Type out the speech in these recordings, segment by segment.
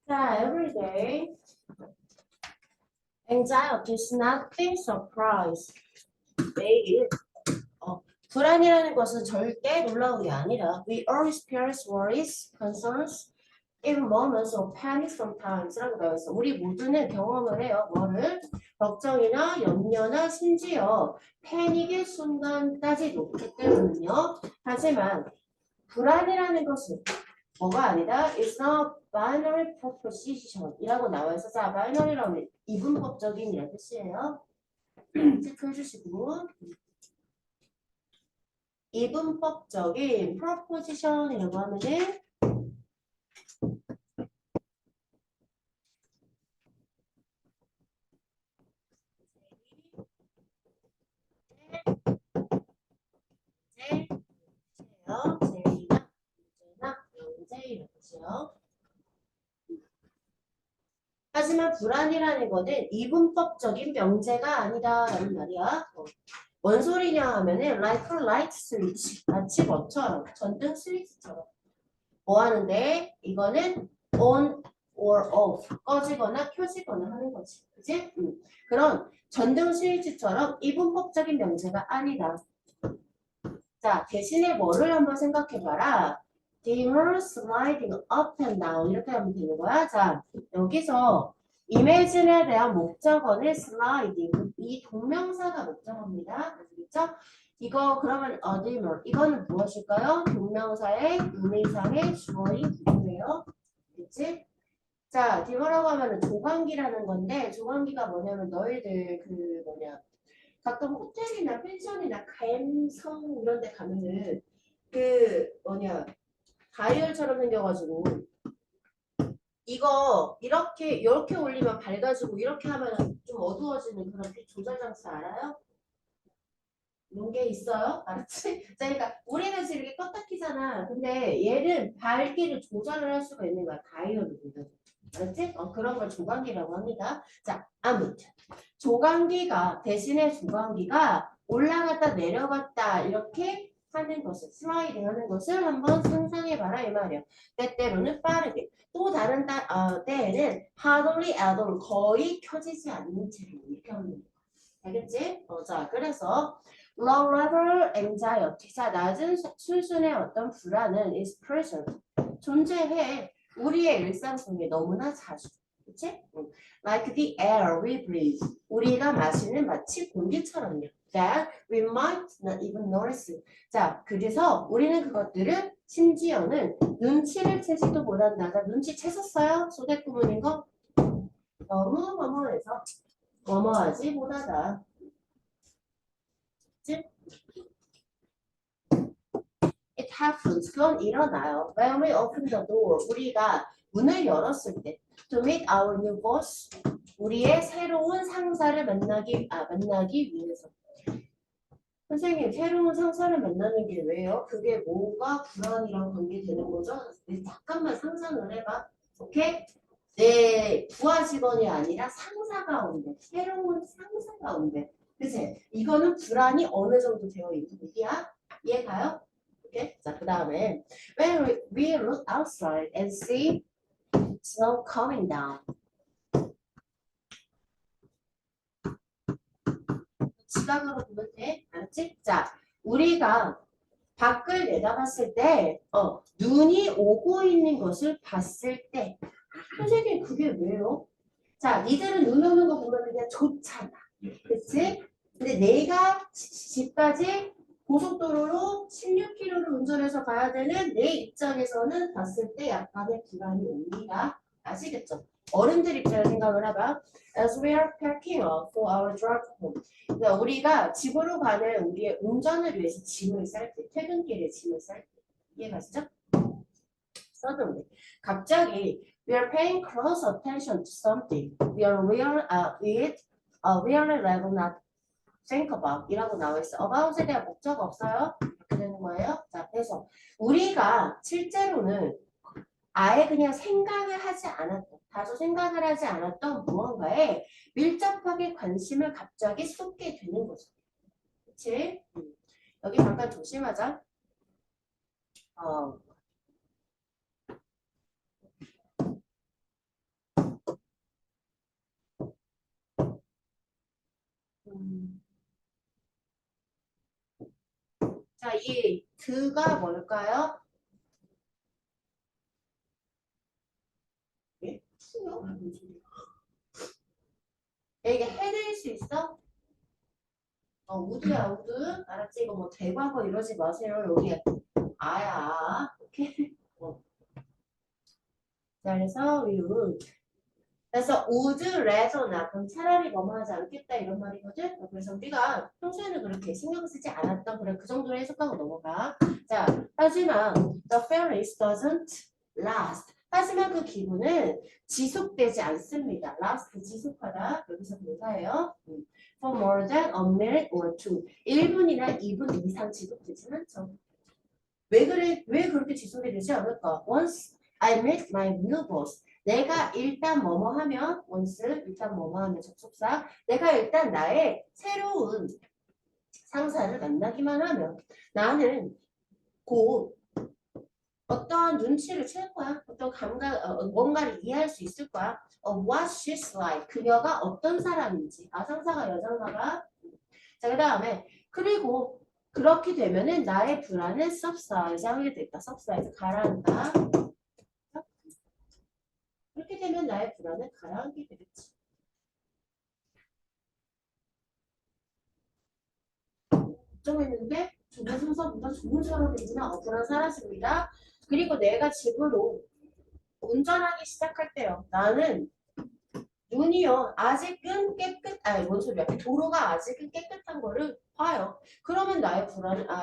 자, every day. Anxiety is nothing surprise. 매일. 불안이라는 것은 절대 놀라운 게 아니라 we all experience worries, concerns, even moments of panic sometimes 라고 나와 있어. 우리 모두는 경험을 해요. 뭐를? 걱정이나 염려나 심지어 패닉의 순간까지도 있기 때문에요. 하지만 불안이라는 것은 뭐가 아니다. It's not binary proposition 이라고 나와 있어. 자, binary라면 이분법적인 이란 뜻이에요. 체크해 주시고 이분법적인 proposition이라고 하면은 제이나 문제나 명제이라는 뜻이요. 하지만 불안이라는 거는 이분법적인 명제가 아니다라는 말이야. 뭔 소리냐 하면은 like a light switch 마치 뭐처럼 전등 스위치처럼 뭐 하는데 이거는 on or off 꺼지거나 켜지거나 하는 거지. 그치? 그런 전등 스위치처럼 이분법적인 명제가 아니다. 자, 대신에 뭐를 한번 생각해봐라. dimmer sliding up and down 이렇게 하면 되는 거야. 자, 여기서 imagine에 대한 목적어는 sliding 이 동명사가 목적어입니다. 그렇죠? 이거 그러면 dimmer 이거는 무엇일까요? 동명사의 의미상의 주어인 부분이에요. 그렇지? 자, dimmer라고 하면은 조광기라는 건데 조광기가 뭐냐면 너희들 그 뭐냐 가끔 호텔이나 펜션이나 감성 이런 데 가면은 그 뭐냐 다이얼처럼 생겨가지고 이거 이렇게 올리면 밝아지고 이렇게 하면 좀 어두워지는 그런 빛 조절 장치 알아요? 이런 게 있어요? 알았지? 자, 그러니까 우리는 지금 이렇게 껐다 키잖아. 근데 얘는 밝기를 조절을 할 수가 있는 거야. 다이얼을 보면. 알았지? 그런 걸 조광기라고 합니다. 자, 아무튼 조광기가 대신에 조광기가 올라갔다 내려갔다 이렇게 하는 것을 슬라이딩 하는 것을 한번 상상해봐라 이 말이야. 때때로는 빠르게 또 다른 때에는 hardly at all 거의 켜지지 않는 채로 이렇게 하는 거야. 알겠지? 자, 그래서 low level anxiety. 자, 낮은 수준의 어떤 불안은 is present. 존재해. 우리의 일상 속에 너무나 자주. 그치? Like the air we breathe. 우리가 마시는 마치 공기처럼요. That we might not even notice. 자, 그래서 우리는 그것들을 심지어는 눈치를 채지도 못한다. 자, 눈치 채셨어요? 소대구문인 거? 너무 뭐뭐해서 뭐뭐하지 못하다. It happens. 그건 일어나요. When we open the door. 우리가 문을 열었을 때. To meet our new boss. 우리의 새로운 상사를 만나기 위해서. 선생님, 새로운 상사를 만나는 게 왜요? 그게 뭐가 불안이랑 관계되는 거죠? 잠깐만 상상을 해봐. 오케이? 내 부하 직원이 아니라 상사가 온대. 새로운 상사가 온대. 그치? 이거는 불안이 어느 정도 되어 있는 얘기야? 이해가요? 오케이? 자, 그 다음에 when we look outside and see snow coming down. 지각으로 보면 돼. 알았지? 자, 우리가 밖을 내다봤을 때 눈이 오고 있는 것을 봤을 때 선생님 그게 왜요? 자, 니들은 눈 오는 거 보면 그냥 좋잖아. 그치? 근데 내가 집까지 고속도로로 16km를 운전해서 가야 되는 내 입장에서는 봤을 때 약간의 불안이 옵니다. 아시겠죠? 어른들 입장을 생각을 해봐. As we are packing up for our drive home. 그러니까 우리가 집으로 가는 우리의 운전을 위해서 짐을 쌀 때, 퇴근길에 짐을 쌀 때. 이해가시죠? Suddenly. 갑자기 we are paying close attention to something. We are really rather not think about 이라고 나와 있어. about에 대한 목적 없어요? 이렇게 되는 거예요. 자, 그래서 우리가 실제로는 아예 그냥 생각을 하지 않았던, 다소 생각을 하지 않았던 무언가에 밀접하게 관심을 갑자기 쏟게 되는 거죠. 그치? 여기 잠깐 조심하자. 이 드가 뭘까요? 예? 추요? 이게 해낼 수 있어? 우드야, 우드. 알았지? 이거 뭐 대과거 이러지 마세요. 여기 아야. 오케이? 자, 그래서 we would. 그래서 would rather나 그럼 차라리 뭐뭐 하지 않겠다 이런 말이거든. 그래서 우리가 평소에는 그렇게 신경 쓰지 않았던 그래 그 정도로 해석하고 넘어가. 자, 하지만 the feelings doesn't last. 하지만 그 기분은 지속되지 않습니다. last 지속하다 여기서 동사예요. For more than a minute or two. 1분이나 2분 이상 지속되진 않죠. 왜 그래? 왜 그렇게 지속이 되지 않을까? Once I meet my new boss. 내가 일단 뭐뭐 하면 once 일단 뭐뭐 하면 접속사. 내가 일단 나의 새로운 상사를 만나기만 하면 나는 곧 어떠한 눈치를 챌 거야. 어떤 감각, 뭔가를 이해할 수 있을 거야. What she's like. 그녀가 어떤 사람인지. 상사가 여상사가. 자, 그 다음에 그리고 그렇게 되면은 나의 불안은 subside 하게 됐다. subside 가라앉다. 그렇게 되면 나의 불안은 가라앉게 되겠지. 걱정했는데 좋은 순서보다 좋은 사람이 되지만 불안 사라집니다. 그리고 내가 집으로 운전하기 시작할 때요. 나는 눈이요. 아직은 뭔 소리야. 도로가 아직은 깨끗한 거를 봐요. 그러면 나의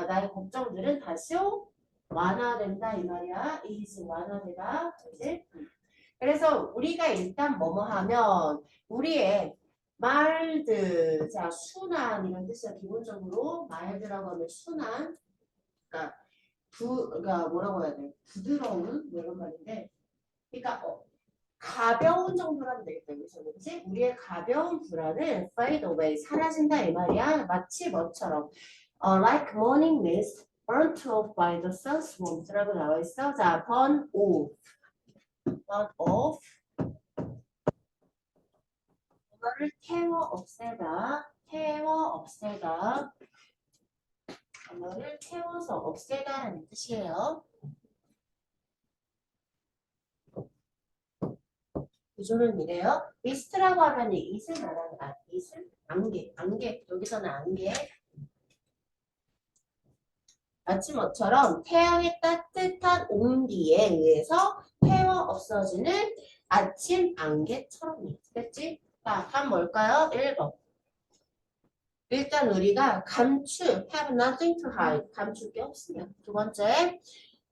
나의 걱정들은 다시 완화된다 이 말이야. is 완화되다. 그치? 그래서 우리가 일단 뭐뭐 하면 우리의 말들, 자 순한 이런 뜻이야. 기본적으로 말들하고 하면 순한, 그러니까 그러니까 뭐라고 해야 돼? 부드러운 뭐 이런 말인데, 그러니까 가벼운 정도로 하면 되겠다. 여기서는 그치? 우리의 가벼운 불안은 fade away 사라진다 이 말이야. 마치 뭐처럼 like morning mist burnt off by the sun's warmth라고 나와 있어. 자, burn off, burn off. 이거를 태워 없애다, 태워 없애다. 이거를 태워서 없애다라는 뜻이에요. 구조는 이래요. 미스트라고 하면 이슬 말하는 이슬? 안개. 여기서는 안개. 마치 뭐처럼 태양의 따뜻한 온기에 의해서 태워 없어지는 아침 안개처럼. 됐지? 자, 답 뭘까요? 1번. 일단 우리가 have nothing to hide. 감출 게 없으면. 두 번째,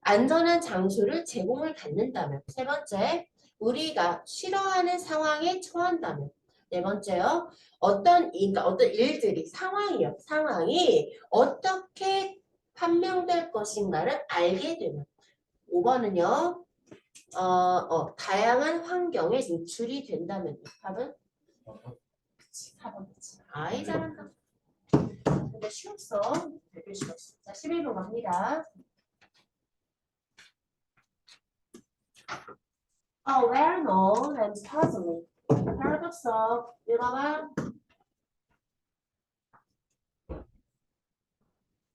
안전한 장소를 제공을 받는다면. 세 번째, 우리가 싫어하는 상황에 처한다면. 네 번째요, 그러니까 어떤 일들이, 상황이 어떻게 판명될 것인가를 알게 되면. 5번은요, 다양한 환경에 노출이 된다면. 답은? 그치, 4번. 그치. 아이, 잘한다. 근데 쉬웠어. 되게 쉬웠어. 자, 11번 갑니다. Well known and puzzling. Paradox of 읽어봐.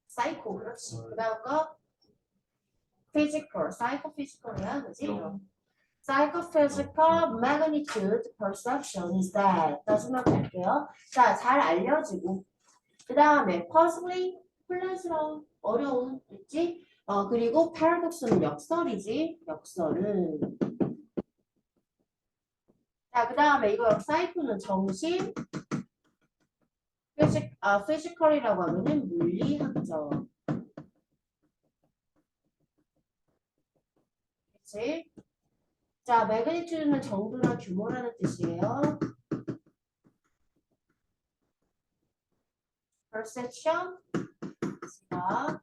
Psycho, 그렇지. 그 다음 거 physical, psychophysical이야, 그지? Psychophysical magnitude perception is that. 마지막 갈게요. 자, 잘 알려지고. 그 다음에 puzzling, 혼란스러운, 어려운, 있지? 그리고 paradox는 역설이지. 역설은. 자, 그 다음에 이거 사이코는 정신, physical이라고 하면은 물리학적. 그치? 자, magnitude는 정도나 규모라는 뜻이에요. perception, 자,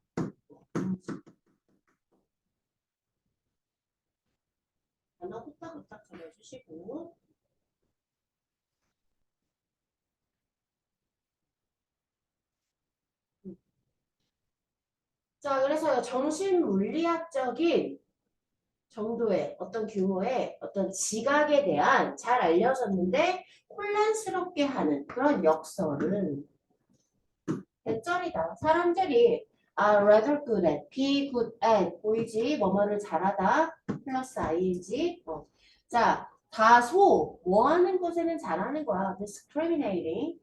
단어 후딱후딱 적어주시고. 자, 그래서 정신물리학적인 정도의 어떤 규모의 어떤 지각에 대한 잘 알려졌는데 혼란스럽게 하는 그런 역설은 대절이다. 사람들이 are rather good at, be good at, 보이지? 뭐뭐를 잘하다, 플러스 ing. 자, 다소, 뭐 하는 것에는 잘하는 거야. discriminating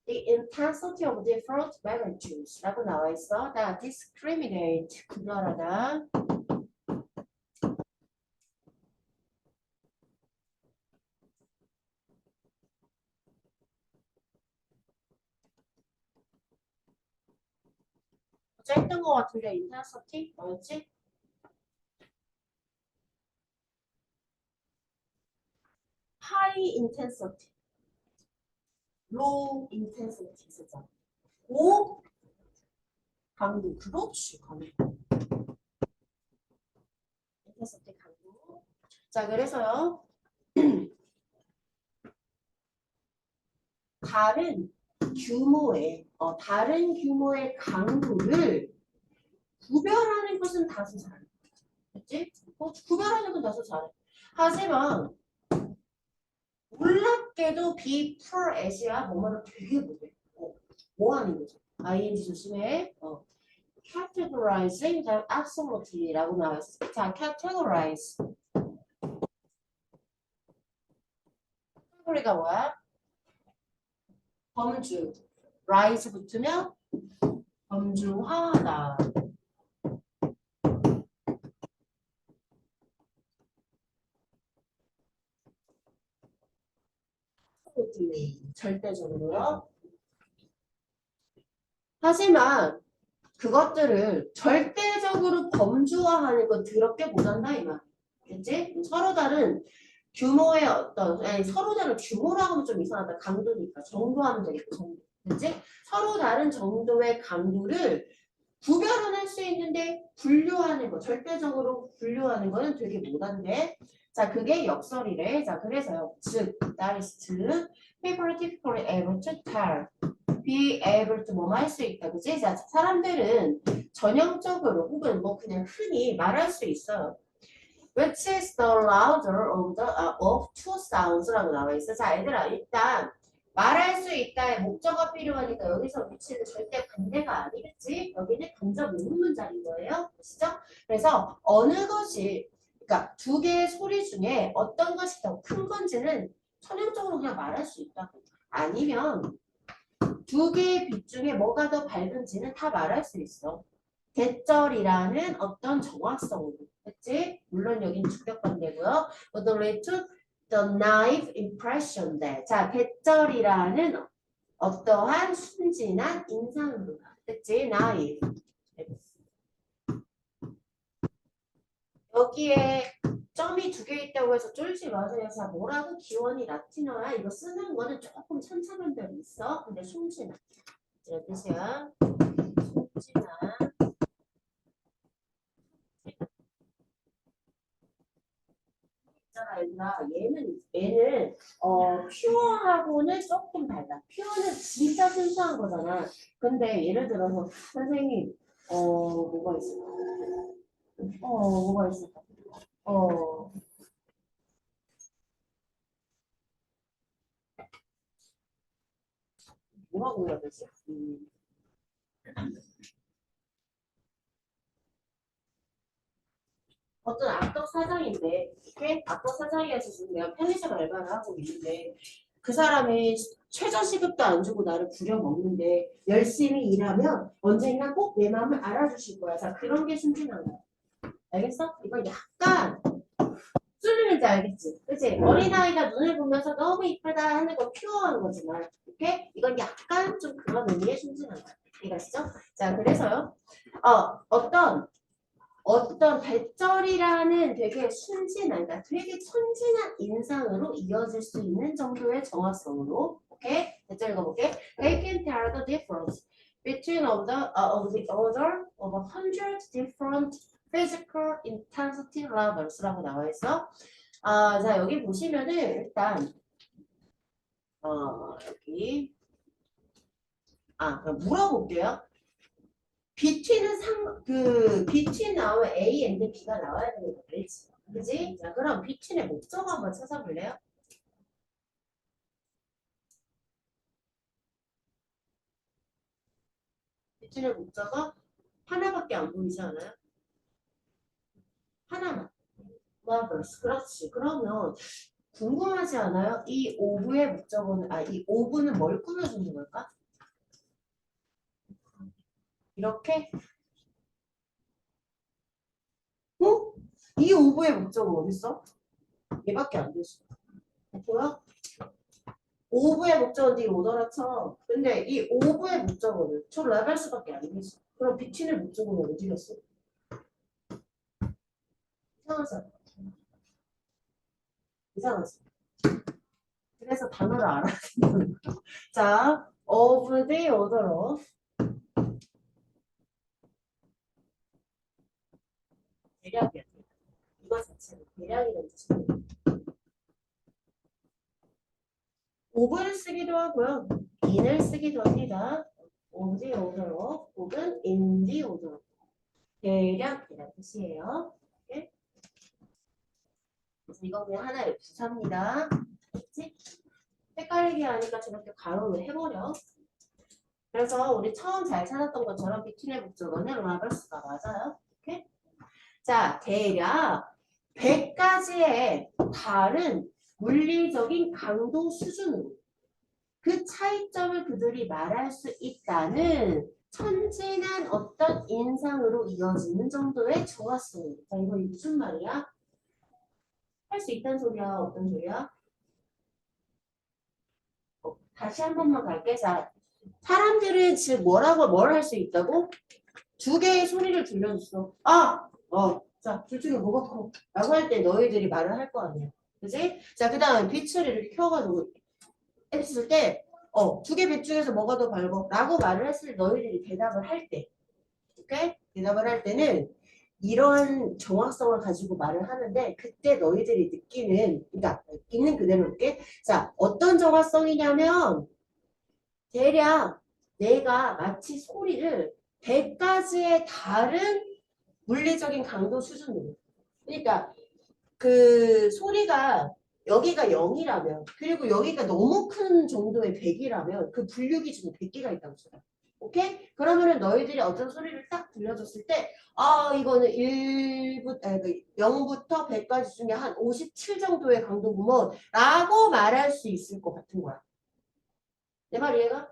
the intensity of different magnitudes 라고 나와 있어. 나 discriminate, 구별하다. 짧던 거 같은데, intensity? 뭐였지? high intensity, low intensity 있었잖아. 고 강도, 그렇지, 강도. intensity 강도. 자, 그래서요. 다른 규모의 강도를 구별하는 것은 다소 잘해. 그치? 구별하는 건 다소 잘해. 하지만 놀랍게도 be per at이야 뭐뭐를 되게 못해. 뭐 하는 거죠? ing 조심해. categorizing the absolutely라고 나왔어. 자, categorize. 카테고리가 뭐야? 범주. rise 붙으면 범주화하다. 절대적으로요. 하지만 그것들을 절대적으로 범주화하는 건 더럽게 못한다 이 말. 그치? 서로 다른 규모의 서로 다른 규모라고 하면 좀 이상하다. 강도니까 정도하면 되겠고 정도. 그치? 서로 다른 정도의 강도를 구별은 할 수 있는데 분류하는 거, 절대적으로 분류하는 거는 되게 못한데. 자, 그게 역설이래. 자, 그래서요. 즉, that is to people typically able to tell, be able to 뭐 할 수 있다. 그치? 자, 사람들은 전형적으로 혹은 뭐 그냥 흔히 말할 수 있어요. Which is the louder of two sounds라고 나와 있어. 자, 얘들아, 일단 말할 수 있다의 목적어가 필요하니까 여기서 위치는 절대 반대가 아니겠지? 여기는 간접 의문문자인 거예요. 아시죠? 그래서 어느 것이, 그러니까 두 개의 소리 중에 어떤 것이 더 큰 건지는 전형적으로 그냥 말할 수 있다고. 아니면 두 개의 빛 중에 뭐가 더 밝은지는 다 말할 수 있어. 대절이라는 어떤 정확성으로. 그치? 물론 여긴 주격관계고요. The lead to the naive impression that. 자, 대절이라는 어떠한 순진한 인상으로. 그치? naive. 여기에 점이 두 개 있다고 해서 쫄지 마세요. 자, 뭐라고 기원이 라틴어야? 이거 쓰는 거는 조금 천차만별이 있어. 근데 순진한. 이런 뜻이야. 순진한. 얘는 퓨어하고는 조금 달라. 퓨어는 진짜 순수한 거잖아. 근데 예를 들어서 선생님 뭐가 있을까? 뭐가 있을까? 어 뭐라고 해야 되지? 어떤 악덕 사장인데, 악덕 사장이어서 지금 내가 편의점 알바를 하고 있는데, 그 사람이 최저 시급도 안 주고 나를 부려먹는데, 열심히 일하면 언젠가 꼭 내 마음을 알아주실 거야. 자, 그런 게 순진한 거야. 알겠어? 이거 약간, 무슨 말인지 알겠지? 그치? 어린아이가 눈을 보면서 너무 이쁘다 하는 건 퓨어한 거지만, 오케이? 이건 약간 좀 그런 의미의 순진한 거야. 이해가시죠? 자, 그래서요. 어떤 배절이라는 되게 순진한, 그러니까 되게 천진한 인상으로 이어질 수 있는 정도의 정확성으로, 오케이? 배절 읽어볼게. They can tell the difference between of the order of 100 different physical intensity levels라고 나와 있어. 자, 여기 보시면은 일단 여기 그럼 물어볼게요. BT 나오면 A and B가 나와야 되는 거 알지? 그지? 자, 그럼 BT의 목적어 한번 찾아볼래요? BT의 목적어? 하나밖에 안 보이지 않아요? 하나만. lovers. 그렇지. 그러면 궁금하지 않아요? 이 오브의 목적어는, 이 오브는 뭘 꾸며주는 걸까? 이렇게? 어? 이 오브의 목적어 어딨어? 얘밖에 안 되지. 보여? 오브의 목적어는 네 오더라 쳐. 근데 이 오브의 목적어는 저 레벨스밖에 안 되지. 그럼 비틴의 목적어는 어디 갔어? 이상하지? 이상하지? 그래서 단어를 알아야 된다는 거야. 자, of the order of 대략이야. 이거 자체는 대략이라는 뜻이에요. of를 쓰기도 하고요. in을 쓰기도 합니다. of the order of 혹은 in the order of 대략이라는 뜻이에요. 네? 그래서 이거 그냥 하나의 부사입니다. 그렇지? 헷갈리게 하니까 저렇게 가로로 해버려. 그래서 우리 처음 잘 찾았던 것처럼 비트의 목적어는 라버스가 맞아요. 오케이? 자, 대략 100가지의 다른 물리적인 강도 수준으로 그 차이점을 그들이 말할 수 있다는 천진한 어떤 인상으로 이어지는 정도의 정확성. 자, 이거 무슨 말이야? 할 수 있다는 소리야? 어떤 소리야? 다시 한 번만 갈게. 자, 사람들은 지금 뭘 할 수 있다고? 두 개의 소리를 들려줬어. 자, 둘 중에 뭐가 커? 라고 할 때 너희들이 말을 할 거 아니야. 그지? 자, 그 다음에 빛을 이렇게 켜가지고 했을 때, 두 개 빛 중에서 뭐가 더 밝어? 라고 말을 했을 때 너희들이 대답을 할 때, 오케이? 대답을 할 때는 이런 정확성을 가지고 말을 하는데, 그때 너희들이 느끼는, 그러니까 있는 그대로 이렇게, 자, 어떤 정확성이냐면, 대략 내가 마치 소리를 100가지의 다른 물리적인 강도 수준으로. 그러니까 그 소리가 여기가 0이라면 그리고 여기가 너무 큰 정도의 100이라면 그 분류 기준이 100개가 있다고 쳐요. 오케이? 그러면은 너희들이 어떤 소리를 딱 들려줬을 때 이거는 0부터 100까지 중에 한 57 정도의 강도구먼 라고 말할 수 있을 것 같은 거야. 내 말 이해가?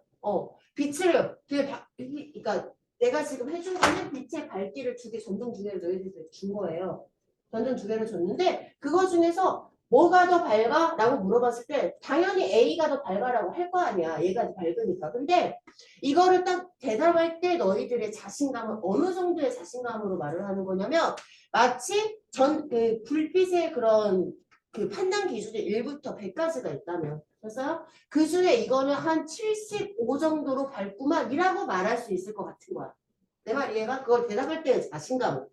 빛을 그러니까 내가 지금 해준 거는 빛의 밝기를 전등 두 개를 너희들한테 준 거예요. 전등 두 개를 줬는데 그거 중에서 뭐가 더 밝아? 라고 물어봤을 때 당연히 A가 더 밝아라고 할 거 아니야. 얘가 더 밝으니까. 근데 이거를 딱 대답할 때 너희들의 자신감은 어느 정도의 자신감으로 말을 하는 거냐면 마치 그 불빛의 그런 그 판단 기준이 1부터 100까지가 있다면 그래서 그 중에 이거는 한 75 정도로 밝구만이라고 말할 수 있을 것 같은 거야. 내 말 이해가? 그걸 대답할 때의 자신감은.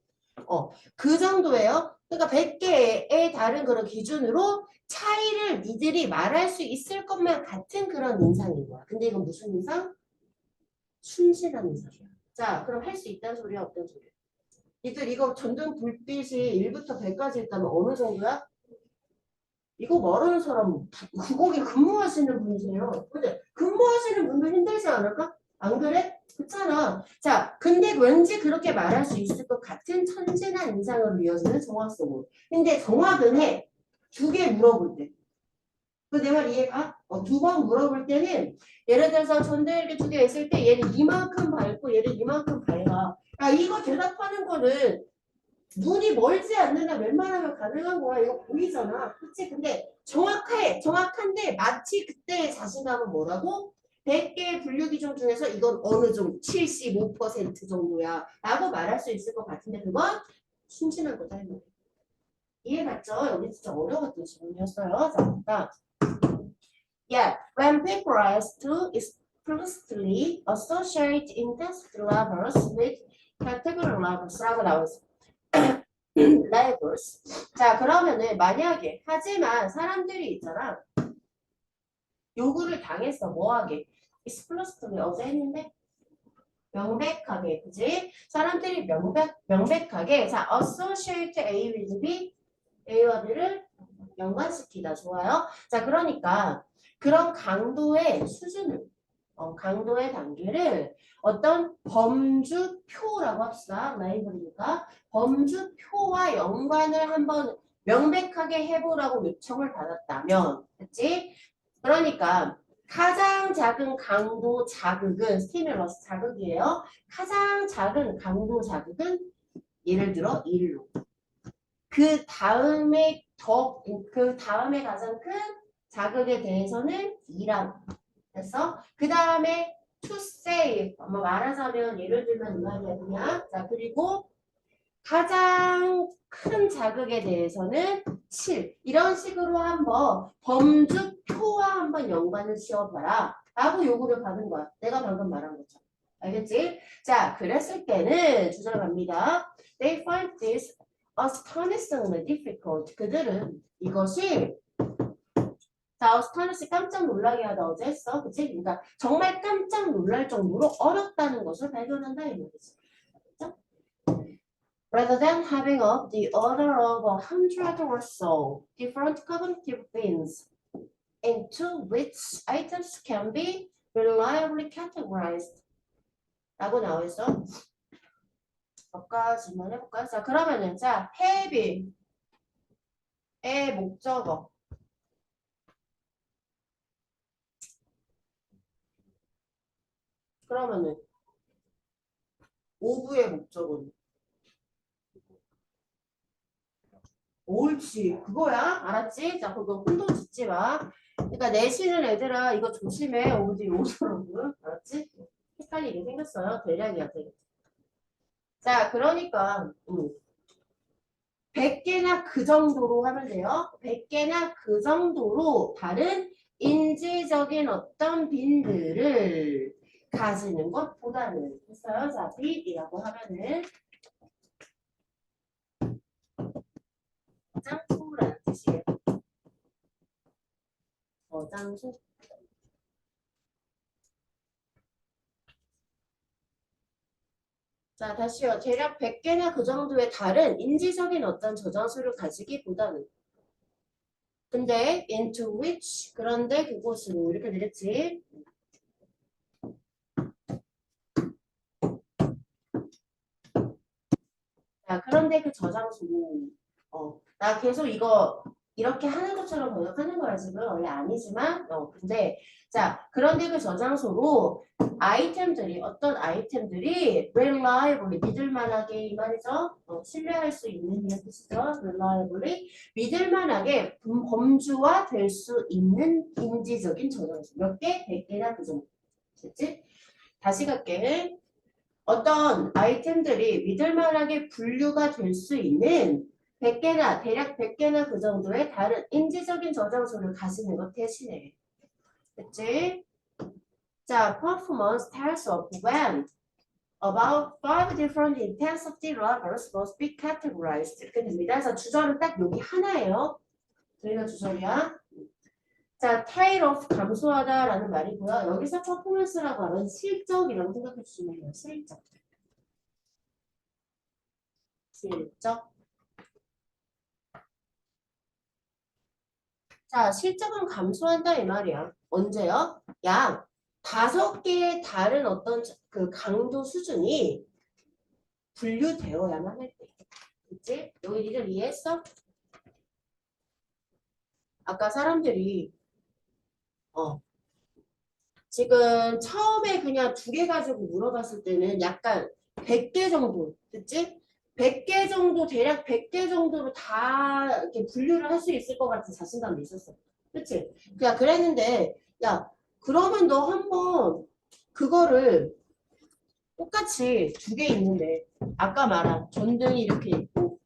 그 정도예요. 그러니까 100개의 다른 그런 기준으로 차이를 니들이 말할 수 있을 것만 같은 그런 인상인 거야. 근데 이건 무슨 인상? 순진한 인상이야. 자, 그럼 할 수 있다는 소리야? 어떤 소리야? 니들 이거 전등 불빛이 1부터 100까지 있다면 어느 정도야? 이거 말하는 사람 거기 근무하시는 분이세요. 근데 근무하시는 분도 힘들지 않을까? 안 그래? 그렇잖아. 자, 근데 왠지 그렇게 말할 수 있을 것 같은 천진한 인상으로 이어지는 정확성으로. 근데 정확은 해. 두 개 물어볼 때. 그 내 말 이해가? 두 번 물어볼 때는 예를 들어서 전대 이렇게 두 개 있을 때 얘는 이만큼 밝고 얘는 이만큼 밝아. 야, 이거 대답하는 거는 눈이 멀지 않는 한 웬만하면 가능한 거야. 이거 보이잖아. 그치? 근데 정확한데 마치 그때의 자신감은 뭐라고? 100개의 분류 기준 중에서 이건 어느 정도 75% 정도야 라고 말할 수 있을 것 같은데 그건 순진한 거다. 이해갔죠? 여기 진짜 어려웠던 질문이었어요. 자, 그러니까 yeah, when people rise to explicitly associate intensity levels with category levels라고 나와있어. levels. 자, 그러면은 만약에 하지만 사람들이 있잖아. 요구를 당했어. 뭐하게? explicitly 어제 했는데 명백하게, 그지? 사람들이 명백하게 자, associate A with B, A와 B를 연관시키다. 좋아요. 자, 그러니까 그런 강도의 수준을 강도의 단계를 어떤 범주표라고 합시다. 라이벌이니까 범주표와 연관을 한번 명백하게 해보라고 요청을 받았다면, 그치? 그러니까 가장 작은 강도 자극은 스티뮬러스 자극이에요. 가장 작은 강도 자극은 예를 들어 1로. 그 다음에 가장 큰 자극에 대해서는 2라고. 그래서 그 다음에 to save 말하자면 예를 들면 이 말이야 그냥. 자 그리고 가장 큰 자극에 대해서는 7 이런 식으로 한번 범주표와 한번 연관을 지어봐라 라고 요구를 받은 거야. 내가 방금 말한 거죠. 알겠지? 자 그랬을 때는 주절 갑니다. They find this astonishingly difficult. 그들은 이것이 자, 스타일리시 깜짝 놀라게 하다 어제 했어. 그치? 그러니까 정말 깜짝 놀랄 정도로 어렵다는 것을 발견한다 이 말이지. 그렇죠? Rather than having up the order of 100 or so different cognitive beings into which items can be reliably categorized 라고 나와 있어. 여기까지만 해볼까요? 자, 그러면은 자, have의 목적어 그러면은 오브의 목적어는 옳지 그거야 알았지? 자 그거 혼돈 짓지 마. 그러니까 내쉬는 애들아 이거 조심해. 어디 오서로는 알았지? 헷갈리게 생겼어요. 대략이야 대략. 자 그러니까 100개나 그 정도로 하면 돼요. 100개나 그 정도로 다른 인지적인 어떤 빈들을 가지는 것보다는 했어요. 자 빈이라고 하면은 저장소라는 뜻이에요. 저장소. 자, 다시요. 대략 100개나 그 정도의 다른 인지적인 어떤 저장소를 가지기보다는 근데 into which 그런데 그곳으로 이렇게 되겠지. 자, 그런데 그 저장소 나 계속 이거 이렇게 하는 것처럼 번역하는 거야 지금 원래 아니지만 근데 자 그런데 그 저장소로 아이템들이 어떤 아이템들이 reliably 믿을만하게 이 말이죠. 신뢰할 수 있는 이런 뜻이죠. reliably 믿을만하게 범주화 될 수 있는 인지적인 저장소 몇 개? 100개나 그 정도. 됐지? 다시 갈게. 어떤 아이템들이 믿을만하게 분류가 될 수 있는 100개나 대략 100개나 그 정도의 다른 인지적인 저장소를 가지는 것 대신에 됐지? 자, performance tells of when about 5 different intensity levels must be categorized 이렇게 됩니다. 그래서 주절은 딱 여기 하나예요. 저희가 주절이야. 자, tail of 감소하다라는 말이고요. 여기서 performance라고 하면 실적이라고 생각해 주시면 돼요. 실적. 실적. 자, 실적은 감소한다 이 말이야. 언제요? 약 5개의 다른 어떤 그 강도 수준이 분류되어야만 할 때. 그치? 여기 니들 이해했어? 아까 사람들이 지금 처음에 그냥 2개 가지고 물어봤을 때는 약간 100개 정도, 그치? 100개 정도, 대략 100개 정도로 다 이렇게 분류를 할 수 있을 것 같은 자신감이 있었어. 그치? 그냥 그랬는데, 야, 그러면 너 한번 그거를 똑같이 2개 있는데, 아까 말한 전등이 이렇게 있고,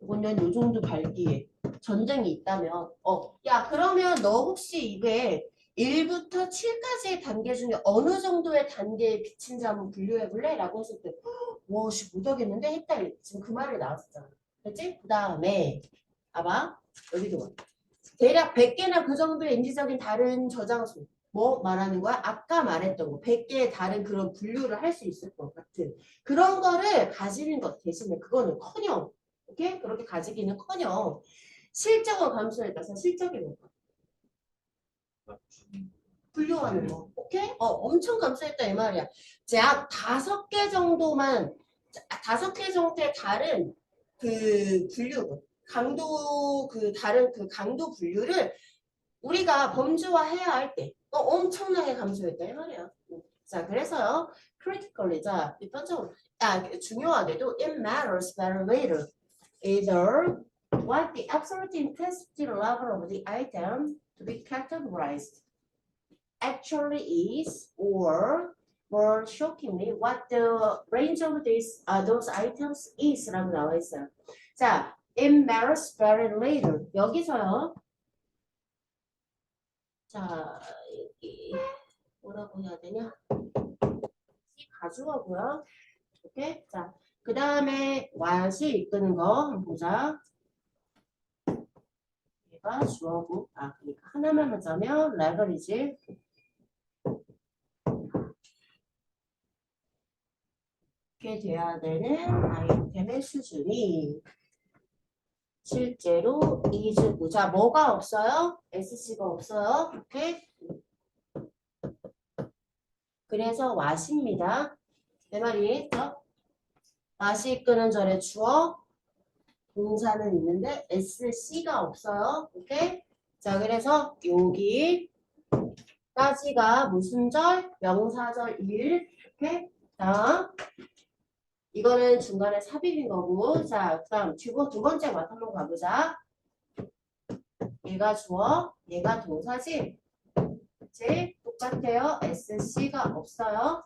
이거는 요 정도 밝기에 전등이 있다면, 야, 그러면 너 혹시 이게 1부터 7까지의 단계 중에 어느 정도의 단계에 비친지 한번 분류해 볼래? 라고 했을 때, 와, 씨, 못하겠는데? 했다. 지금 그 말이 나왔었잖아. 그치? 그 다음에, 봐봐. 여기도 봐. 대략 100개나 그 정도의 인지적인 다른 저장소. 뭐 말하는 거야? 아까 말했던 거. 100개의 다른 그런 분류를 할 수 있을 것 같은. 그런 거를 가지는 것 대신에 그거는 커녕. 오케이? 그렇게 가지기는 커녕. 실적은 감소했다. 그래서 실적이 뭘까? 분류하는 거. 오케이? 엄청 감소했다 이 말이야. 자, 5개 정도만, 5개 정도의 다른 그 분류, 강도, 그 다른 그 강도 분류를 우리가 범주화해야 할 때 엄청나게 감소했다 이 말이야. 자, 그래서요, critically, 자, 일반적으로, 중요하게도 it matters very little either what the absolute intensity level of the item to be categorized actually is, or more shockingly, what the range of those items is 라고 나와 있어요. 자, it matters very little. 여기서요. 자, 여기 뭐라고 해야 되냐? 가주어고요. 오케이? 자, 그 다음에 what이 이끄는 거 한번 보자. 얘가 주어고, 그러니까 하나만 하자면 레버리지. 이렇게 돼야 되는 아이템의 수준이 실제로 is고. 자, 뭐가 없어요? SC가 없어요. 오케이? 그래서 what입니다. 내 말이 what이 이끄는 절에 주어 동사는 있는데 SC가 없어요. 오케이? 자, 그래서 여기까지가 무슨 절? 명사절 1. 오케이? 자, 이거는 중간에 삽입인 거고. 자, 그다음 두 번째 맛 한번 가보자. 얘가 주어, 얘가 동사지. 그치? 똑같아요. SC가 없어요.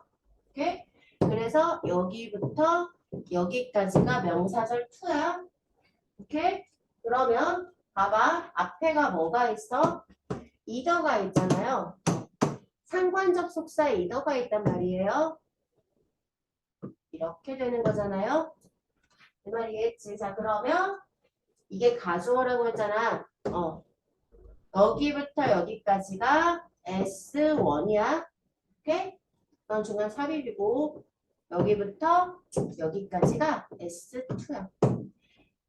오케이? 그래서 여기부터 여기까지가 명사절 2야. 오케이? 그러면 봐봐. 앞에가 뭐가 있어? 이더가 있잖아요. 상관적 속사에 이더가 있단 말이에요. 이렇게 되는 거잖아요. 그 말이겠지. 자, 그러면 이게 가주어라고 했잖아. 여기부터 여기까지가 S1이야. 오케이? 그럼 중간 삽입이고 여기부터 여기까지가 S2야.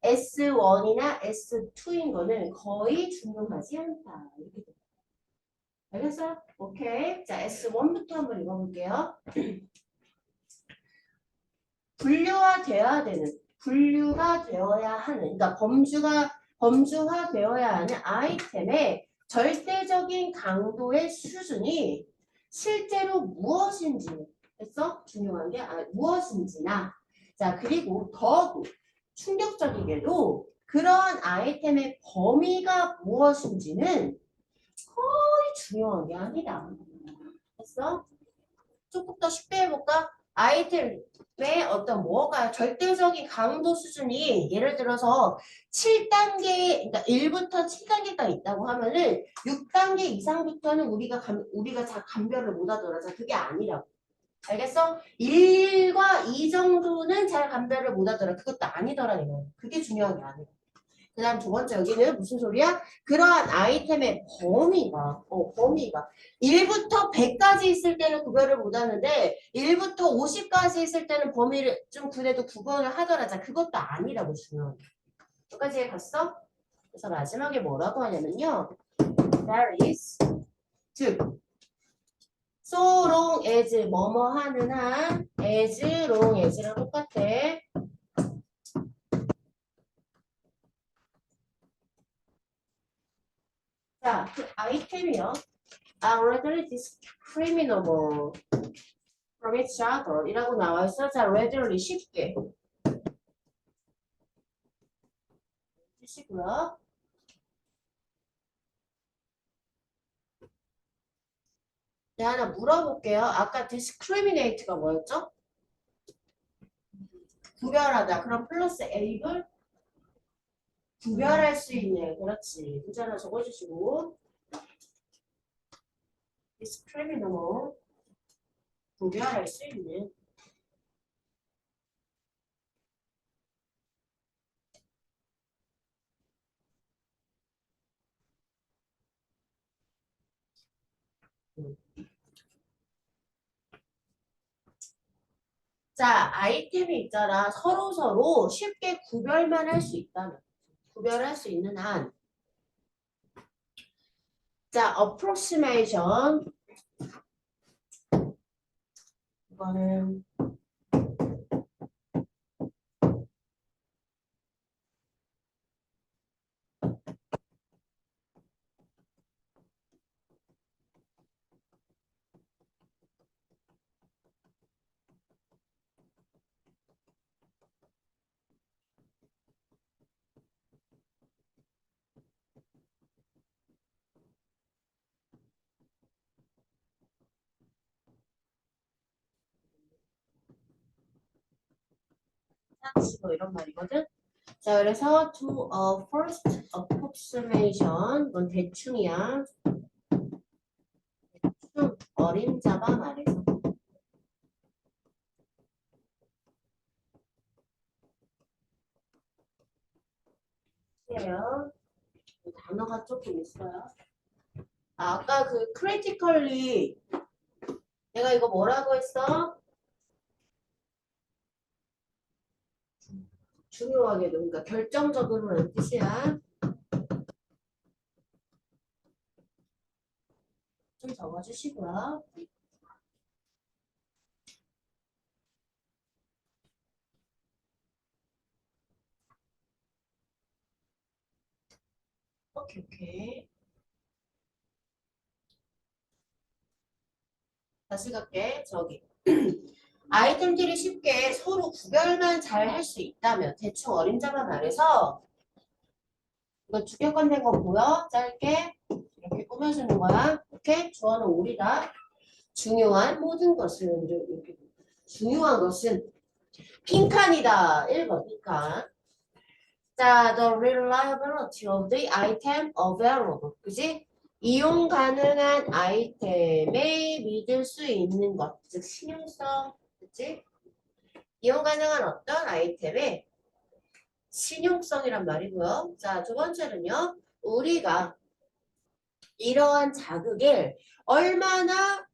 S1이나 S2인 거는 거의 중요하지 않다. 이렇게 돼. 알겠어? 오케이. 자, S1부터 한번 읽어볼게요. 분류가 되어야 하는, 그러니까 범주화 되어야 하는 아이템의 절대적인 강도의 수준이 실제로 무엇인지 했어? 중요한 게 무엇인지나. 자, 그리고 더욱 충격적이게도 그러한 아이템의 범위가 무엇인지는 거의 중요한 게 아니다. 했어? 조금 더 쉽게 해볼까? 아이템의 어떤 뭐가 절대적인 강도 수준이 예를 들어서 7단계, 그러니까 1부터 7단계가 있다고 하면은 6단계 이상부터는 우리가 잘 감별을 못 하더라. 자, 그게 아니라고. 알겠어? 1과 2 정도는 잘 감별을 못 하더라. 그것도 아니더라. 이거. 그게 중요한 게 아니야. 그 다음 두 번째 여기는 무슨 소리야? 그러한 아이템의 범위가 1부터 100까지 있을 때는 구별을 못하는데 1부터 50까지 있을 때는 범위를 좀 그래도 구분을 하더라. 자, 그것도 아니라고 중요한 게. 여기까지 갔어? 그래서 마지막에 뭐라고 하냐면요. There is 즉 so long as 뭐뭐 하는 한 as long as랑 똑같아. 자, 그 아이템이요. are readily discriminable from each other 이라고 나와 있어. 자, readily 쉽게. 주시고요. 네, 하나 물어볼게요. 아까 discriminate가 뭐였죠? 구별하다. 그럼 플러스 able? 구별할 수 있는. 그렇지. 문제 하나 적어주시고. discriminable. 구별할 수 있는. 자, 아이템이 있잖아. 서로 쉽게 구별만 할 수 있다면. 구별할 수 있는 한. 자, approximation. 이거는 뭐 이런 말이거든. 자, 그래서 to a first approximation, 이건 대충이야. 대충 어림잡아 말해서. 해요. 단어가 조금 있어요. 아까 그 critically 내가 이거 뭐라고 했어? 중요하게도, 그러니까 결정적으로라는 뜻이야. 좀 적어주시고요. 오케이, 오케이. 다시 갈게. 저기. 아이템들이 쉽게 서로 구별만 잘 할 수 있다면 대충 어림잡아 말해서 이거 주격관된 거 보여? 짧게 이렇게 꾸며주는 거야. 오케이? 주어는 우리다. 중요한 모든 것은 이렇게 중요한 것은 빈칸이다. 1번 빈칸. 자, the reliability of the item available. 그지? 이용 가능한 아이템에 믿을 수 있는 것. 즉, 신용성. 그치? 이용 가능한 어떤 아이템에 신용성이란 말이고요. 자, 두 번째는요. 우리가 이러한 자극을 얼마나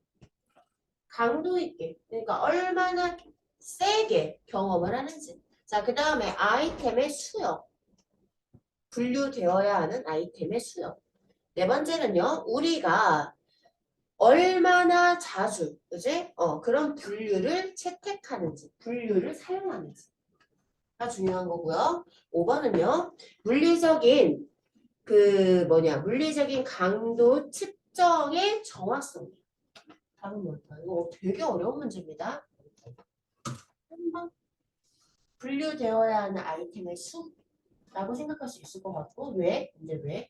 강도 있게, 그러니까 얼마나 세게 경험을 하는지. 자, 그 다음에 아이템의 수요. 분류되어야 하는 아이템의 수요. 네 번째는요. 우리가 얼마나 자주, 그지? 그런 분류를 채택하는지, 분류를 사용하는지. 가 중요한 거고요. 5번은요. 물리적인 물리적인 강도 측정의 정확성. 답은 뭘까요? 이거 되게 어려운 문제입니다. 한번 분류되어야 하는 아이템의 수라고 생각할 수 있을 것 같고 왜? 이제 왜?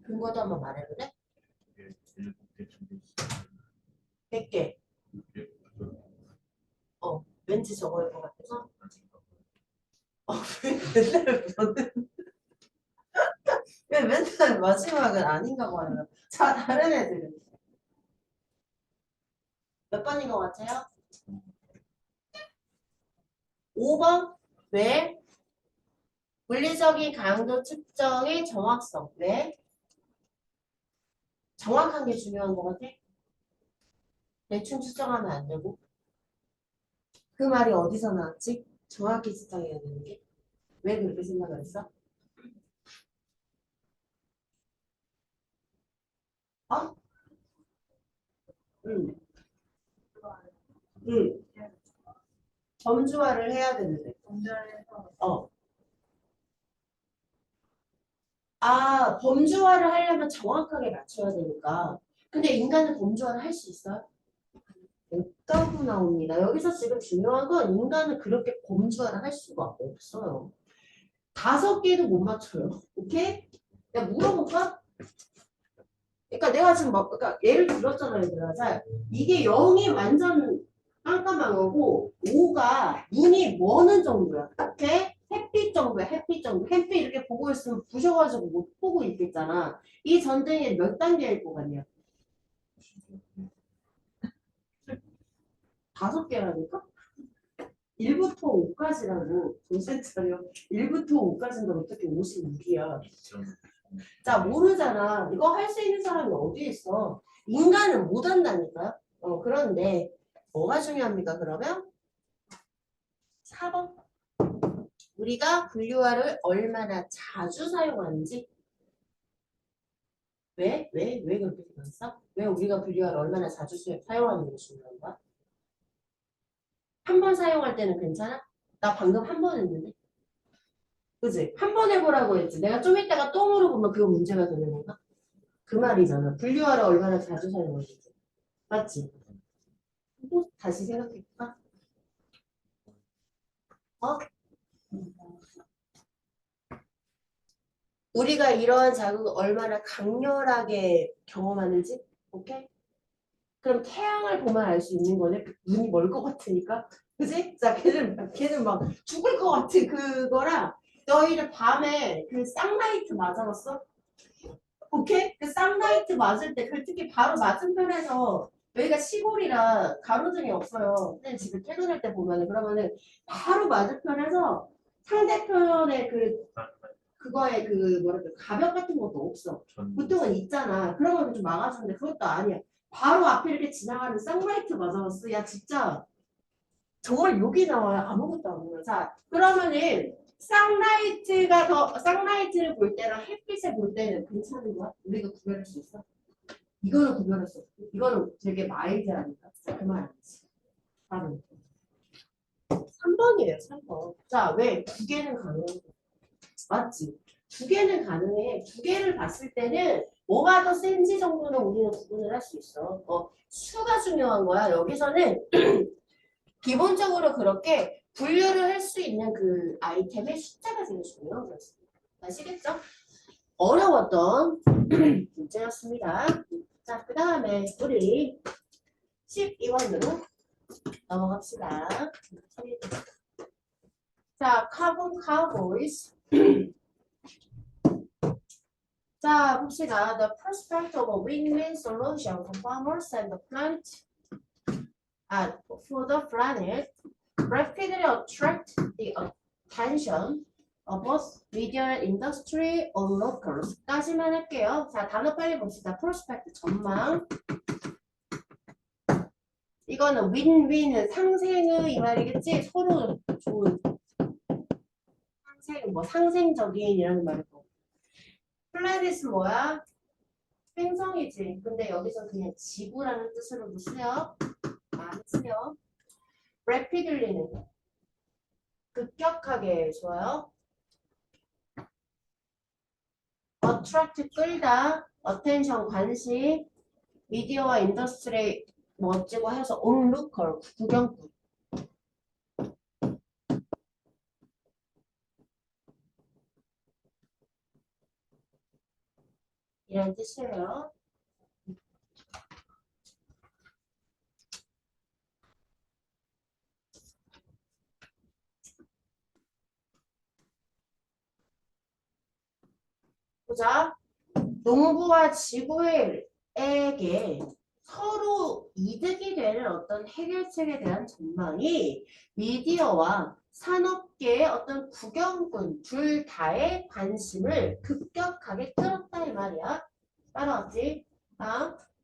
근거도 한번 말해볼래? 100개. 왠지 저거일 것 같아서. 왜 맨날 저는 왜 맨날 마지막은 아닌가 봐요. 자, 다른 애들은 몇 번인 것 같아요? 5번. 왜? 물리적인 강도 측정의 정확성. 왜? 정확한 게 중요한 것 같아? 대충 측정하면 안 되고. 그 말이 어디서 나왔지? 정확히 측정해야 되는 게. 왜 그렇게 생각을 했어? 어? 응. 응. 범주화를 해야 되는데. 어. 아, 범주화를 하려면 정확하게 맞춰야 되니까. 근데 인간은 범주화를 할 수 있어요? 못 가고 나옵니다. 여기서 지금 중요한 건 인간은 그렇게 범주화를 할 수가 없어요. 5개도 못 맞춰요. 오케이? 내가 물어볼까? 그러니까 내가 지금 그러니까 예를 들었잖아요, 얘들아. 자, 이게 0이 완전 깜깜한 거고 5가 눈이 머는 정도야. 오케이? 햇빛 정도야, 햇빛 정도. 햇빛 이렇게 보고 있으면 부셔가지고 못 보고 있겠잖아. 이 전등이 몇 단계일 것 같냐? 5개라니까? 1부터 5까지라고 정신 차려. 1부터 5까지인데 어떻게 56이야? 자, 모르잖아. 이거 할 수 있는 사람이 어디 있어? 인간은 못 한다니까요. 그런데 뭐가 중요합니까? 그러면 4번. 우리가 분류화를 얼마나 자주 사용하는지. 왜 그렇게 생각했어? 왜 우리가 분류를 얼마나 자주 사용하는 게 중요한 거야? 한 번 사용할 때는 괜찮아? 나 방금 한 번 했는데. 그지? 한 번 해보라고 했지. 내가 좀 이따가 또 물어보면 그거 문제가 되는 건가? 그 말이잖아. 분류하러 얼마나 자주 사용하는지. 맞지? 또 다시 생각해볼까? 어? 우리가 이러한 자극을 얼마나 강렬하게 경험하는지? 오케이? 그럼 태양을 보면 알 수 있는 거네. 눈이 멀 것 같으니까. 그지? 자, 걔는 막 죽을 것 같은 그거랑 너희들 밤에 그 쌍라이트 맞아봤어? 오케이? 그 쌍라이트 맞을 때, 그 특히 바로 맞은편에서 여기가 시골이라 가로등이 없어요. 근데 집에 퇴근할 때 보면은 그러면은 바로 맞은편에서 상대편의 그거에 그 뭐랄까 가벽 같은 것도 없어. 보통은 있잖아. 그런 거는 좀 막아주는데 그것도 아니야. 바로 앞에 이렇게 지나가는 쌍라이트 맞아봤어. 야 진짜 정말 욕이 나와요. 아무것도 안 보여. 자 그러면은 쌍라이트를 볼 때랑 햇빛을 볼 때는 괜찮은 거야? 우리가 구별할 수 있어? 이거는 구별할 수 없어. 이거는 되게 마일드하니까. 자, 그 말 아니지. 바로 3번이에요. 3번. 자, 왜? 두 개는 가능한 거야. 맞지? 두 개는 가능해. 두 개를 봤을 때는 뭐가 더 센지 정도는 우리는 구분을 할 수 있어. 수가 중요한 거야. 여기서는 기본적으로 그렇게 분류를 할 수 있는 그 아이템의 숫자가 제일 중요한 거지. 아시겠죠? 어려웠던 문제였습니다. 자, 그 다음에 우리 12번으로 넘어갑시다. 자, 카본 카우보이스. 자, 봅시다. The prospect of a win-win solution for farmers and the planet, for the planet rapidly attract the attention of both media industry or locals. 까지만 할게요. 자, 단어 빨리 봅시다. prospect 전망. 이거는 윈윈은 상생의 이 말이겠지? 서로 좋은 상생적인 이라는 말이고. 플래닛은 뭐야? 행성이지. 근데 여기서 그냥 지구라는 뜻으로도 쓰여. 많이 쓰여. rapidly는 급격하게 좋아요. attract 끌다. attention 관심. 미디어와 인더스트리 멋지고 해서 onlooker 구경꾼. 이런 뜻이에요. 보자. 농부와 지구에게 서로 이득이 되는 어떤 해결책에 대한 전망이 미디어와 산업계의 어떤 구경꾼 둘 다의 관심을 급격하게 끌었다 이 말이야. 따라왔지?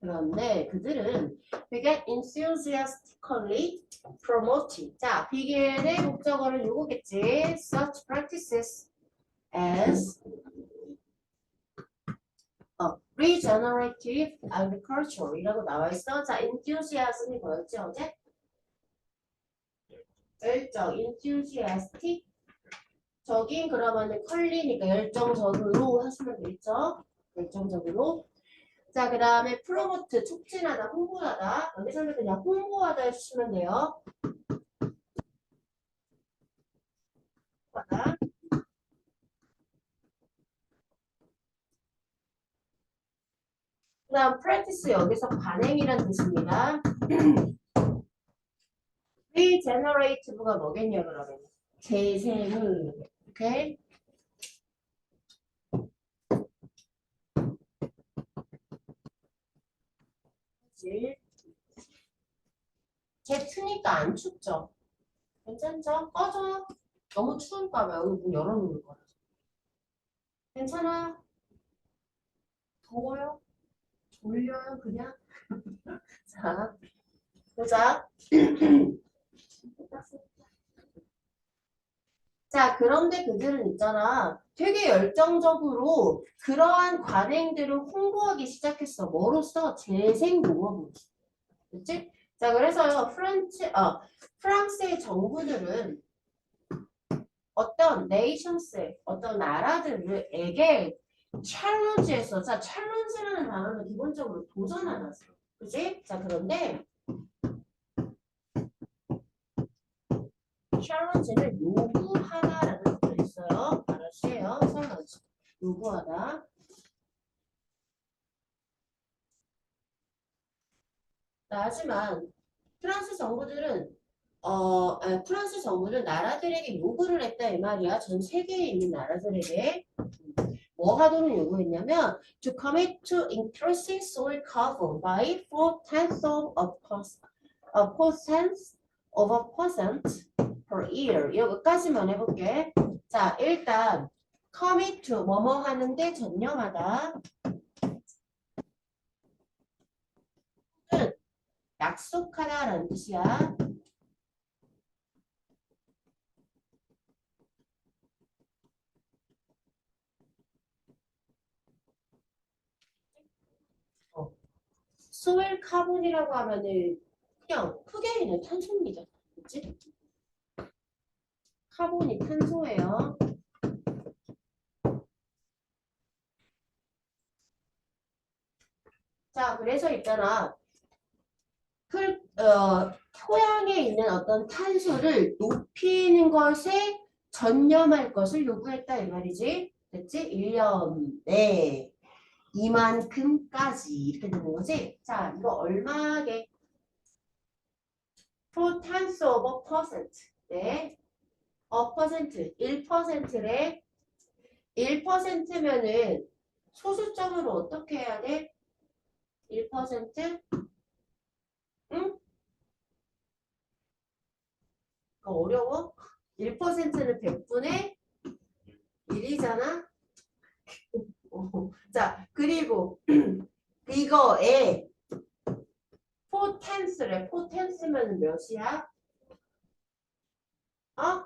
그런데 그들은 되게 enthusiastically promoting. 자, 비교의 목적어는 요거겠지. Such practices as regenerative agriculture이라고 나와 있어. 자, enthusiasm이 뭐였지 어제? 열정, enthusiastic. 적인 그러면은 컬리니까 열정적으로 하시면 되겠죠? 열정적으로. 자, 그 다음에 프로모트, 촉진하다, 홍보하다. 여기서는 그냥 홍보하다 해주시면 돼요. 홍보하다. 그 다음 practice 여기서 관행이란 뜻입니다. regenerative가 뭐겠냐 그러면. 재생을. 오케이? 제 트니까 안 춥죠? 괜찮죠? 꺼져. 너무 추울까 봐 여기 문 열어놓는 거야. 괜찮아? 더워요? 졸려요 그냥? 자, 보자. 자, 그런데 그들은 있잖아. 되게 열정적으로 그러한 관행들을 홍보하기 시작했어. 뭐로써? 재생농업으로. 그치? 자, 그래서요, 프랑스의 정부들은 어떤 네이션스, 어떤 나라들에게 챌린지에서, 자, 챌린지라는 단어는 기본적으로 도전하는 거죠. 그치? 자, 그런데 챌린지는 요구하다라는 뜻도 있어요. 알아주세요. 사용하죠. 요구하다. 하지만 프랑스 정부는 나라들에게 요구를 했다 이 말이야. 전 세계에 있는 나라들에게 뭐 하도록 요구했냐면 to commit to increasing soil cover by 4/10 of a percent per year. 여기까지만 해볼게. 자, 일단 commit to 뭐뭐 하는데 전념하다. 약속하다라는 뜻이야. 소일 카본이라고 하면은 그냥 크게 있는 탄소입니다. 그치? 카본이 탄소예요. 자, 그래서 있잖아. 토양에 있는 어떤 탄소를 높이는 것에 전념할 것을 요구했다 이 말이지. 됐지? 1년에 이만큼까지 이렇게 되는 거지. 자, 이거 얼마게? 4 times of a percent. 네. a percent, 1%래. 1%면은 소수점으로 어떻게 해야 돼? 1%? 응? 그거 어려워? 1%는 100분의 1이잖아? 자, 그리고 이거에 포텐스래. 포텐스면 몇이야? 어?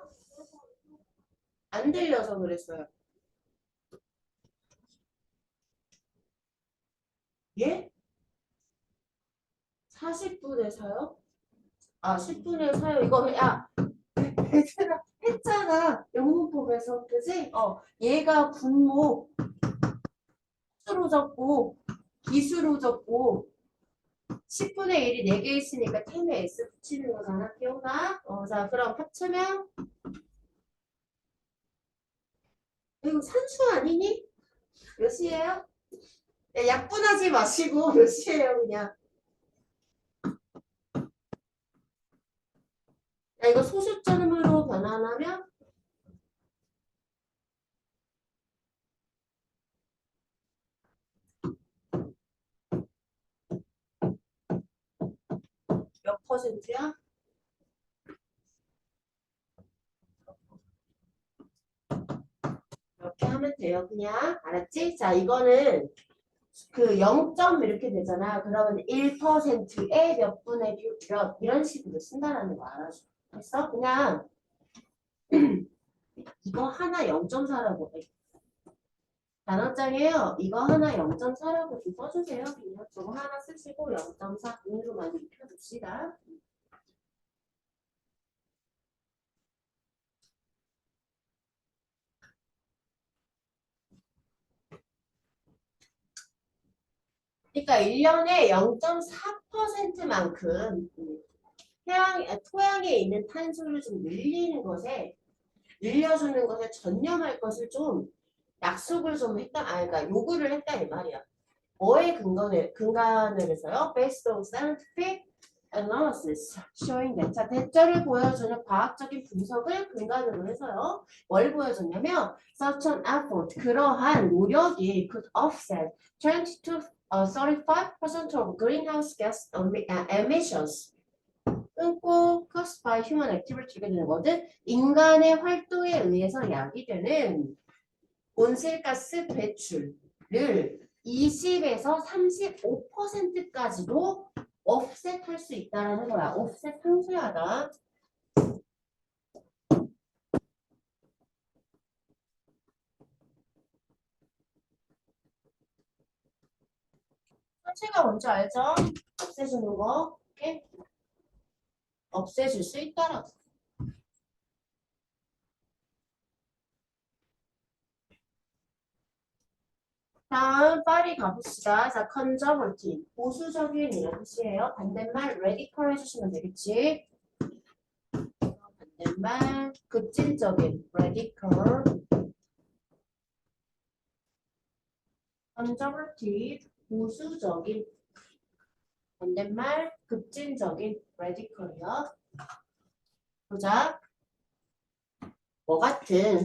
안 들려서 그랬어요. 예? 40분의 4요? 아, 10분의 4요. 이거, 야, 얘들아, 했잖아. 영문법에서. 그지? 얘가 분모 수로 적고, 기수로 적고, 10분의 1이 4개 있으니까 10에 S 붙이는 거잖아. 기억나? 자, 그럼 합치면, 이거 산수 아니니? 몇이에요? 야, 약분하지 마시고, 몇이에요, 그냥. 야, 이거 소수점으로 변환하면, 몇 퍼센트야? 이렇게 하면 돼요, 그냥. 알았지? 자, 이거는 그 0점 이렇게 되잖아. 그러면 1%에 몇 분의 몇 이런 식으로 쓴다라는 거 알아줘. 됐어? 그냥 이거 하나 0.4라고 해. 단어장이에요. 이거 하나 0.4라고 좀 써주세요. 그냥 저거 하나 쓰시고 0.4 운으로만 입혀줍시다. 그러니까 1년에 0.4%만큼 토양에 있는 탄소를 좀 늘려주는 것에 전념할 것을 좀 약속을 좀 했다, 그러니까 요구를 했다 이 말이야. 뭐에 근간을 해서요? Based on scientific analysis showing that. 자, 대처를 보여주는 과학적인 분석을 근간으로 해서요. 뭘 보여줬냐면 such an effort, 그러한 노력이 could offset 20 to 35% of greenhouse gas emissions. 끊고 caused by human activity가 되는 거든. 인간의 활동에 의해서 야기되는 온실가스 배출을 20에서 35%까지도 offset 할 수 있다라는 거야. offset 상쇄하다. 하체가 뭔지 알죠? 없애주는 거. 오케이? 없애줄 수 있다라고. 다음 빨리 가봅시다. 자, conservative. 보수적인 이런 뜻이에요. 반대말 radical 해주시면 되겠지. 반대말 급진적인 radical. conservative. 보수적인. 반대말 급진적인 radical이요. 보자. 뭐 같은